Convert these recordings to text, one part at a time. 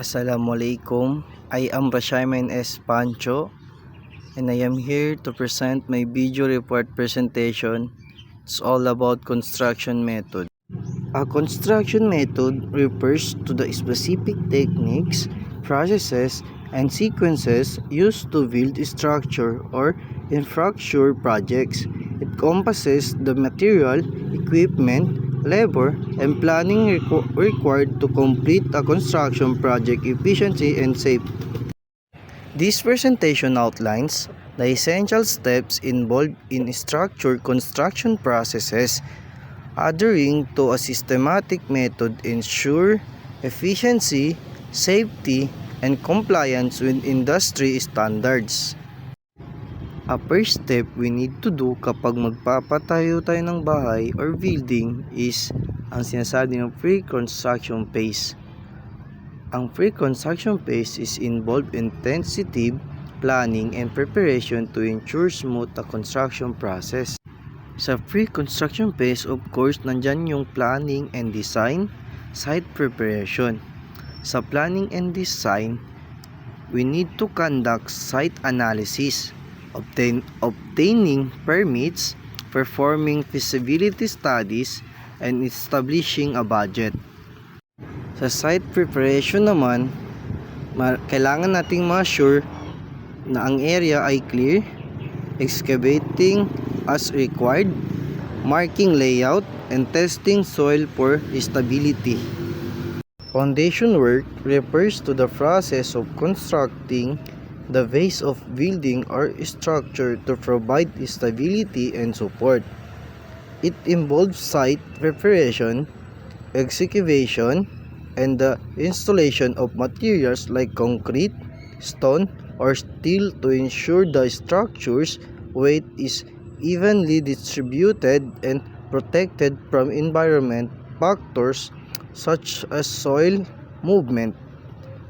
Assalamualaikum. I am Rashyman S. Pancho and I am here to present my video report presentation. It's all about construction method. A construction method refers to the specific techniques, processes, and sequences used to build structure or infrastructure projects. It encompasses the material, equipment, labor, and planning required to complete a construction project efficiently and safely. This presentation outlines the essential steps involved in structured construction processes, adhering to a systematic method ensure efficiency, safety, and compliance with industry standards. A first step we need to do kapag magpapatayo tayo ng bahay or building is ang sinasabi ng pre-construction phase. Ang pre-construction phase is involved in intensive planning and preparation to ensure smooth the construction process. Sa pre-construction phase, of course, nandyan yung planning and design, site preparation. Sa planning and design, we need to conduct site analysis, obtaining permits, performing feasibility studies, and establishing a budget. Sa site preparation naman, kailangan nating ma-sure na ang area ay clear, excavating as required, marking layout, and testing soil for stability. Foundation work refers to the process of constructing the base of building or structure to provide stability and support. It involves site preparation, excavation, and the installation of materials like concrete, stone, or steel to ensure the structure's weight is evenly distributed and protected from environment factors such as soil movement,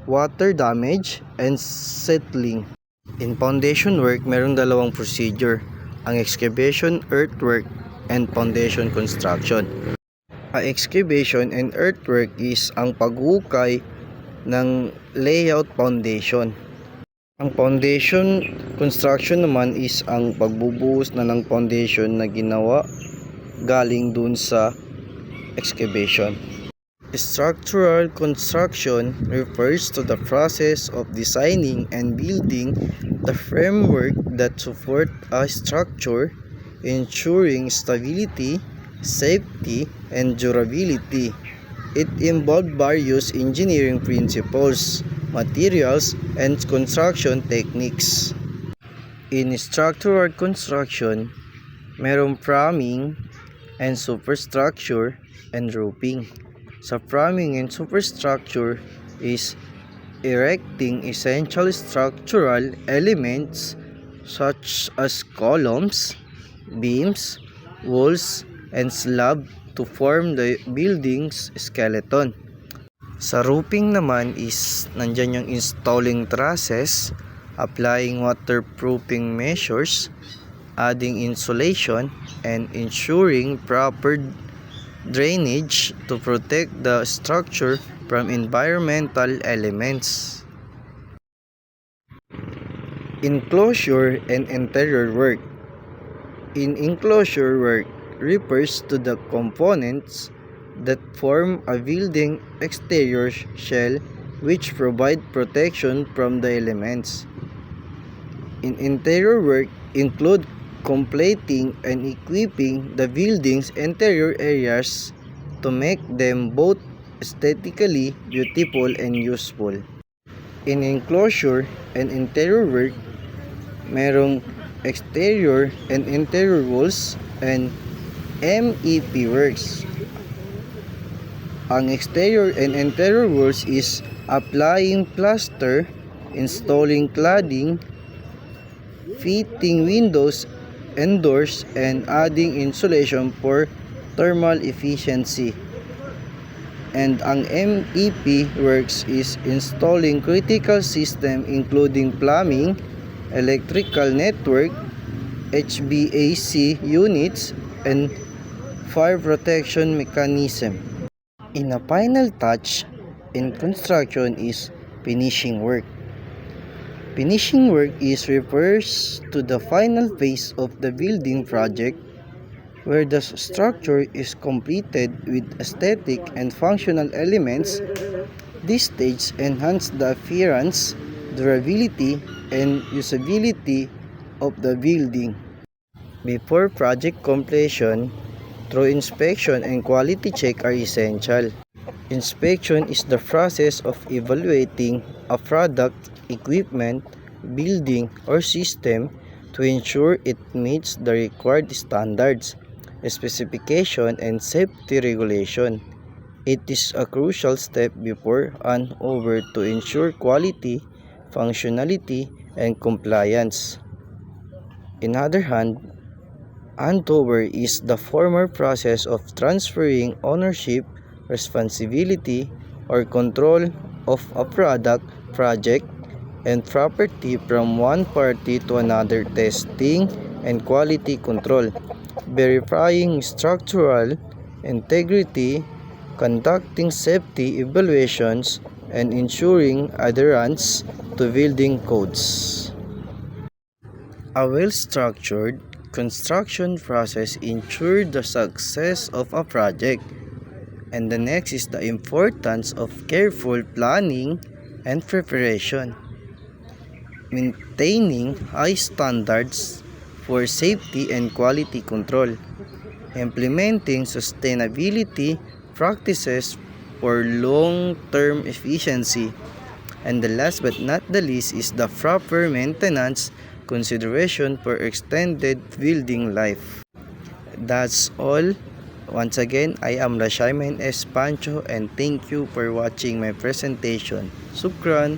water damage, and settling. In foundation work, merong dalawang procedure, ang excavation, earthwork, and foundation construction. Ang excavation and earthwork is ang paghukay ng layout foundation. Ang foundation construction naman is ang pagbubuhos na ng foundation na ginawa galing dun sa excavation. Structural construction refers to the process of designing and building the framework that support a structure, ensuring stability, safety, and durability. It involves various engineering principles, materials, and construction techniques. In structural construction, merong framing and superstructure and roofing. Sa framing and superstructure is erecting essential structural elements such as columns, beams, walls, and slab to form the building's skeleton. Sa roofing naman is nandyan yung installing trusses, applying waterproofing measures, adding insulation, and ensuring proper drainage to protect the structure from environmental elements. Enclosure and interior work. In enclosure work refers to the components that form a building exterior shell which provide protection from the elements. In interior work include completing and equipping the building's interior areas to make them both aesthetically beautiful and useful. In enclosure and interior work, merong exterior and interior walls and MEP works. Ang exterior and interior walls is applying plaster, installing cladding, fitting windows and doors, and adding insulation for thermal efficiency. And ang MEP works is installing critical system including plumbing, electrical network, HVAC units, and fire protection mechanism. In a final touch in construction is finishing work. Finishing work refers to the final phase of the building project where the structure is completed with aesthetic and functional elements. This stage enhances the appearance, durability, and usability of the building. Before project completion, thorough inspection and quality check are essential. Inspection is the process of evaluating a product, equipment, building, or system to ensure it meets the required standards, specification, and safety regulation. It is a crucial step before handover to ensure quality, functionality, and compliance. In other hand, handover is the formal process of transferring ownership, responsibility, or control of a product, project, and property from one party to another. Testing and quality control, verifying structural integrity, conducting safety evaluations, and ensuring adherence to building codes. A well-structured construction process ensures the success of a project. And the next is the importance of careful planning and preparation. Maintaining high standards for safety and quality control. Implementing sustainability practices for long-term efficiency. And the last but not the least is the proper maintenance consideration for extended building life. That's all. Once again, I am Rashaiman S. Pancho and thank you for watching my presentation. Sukran!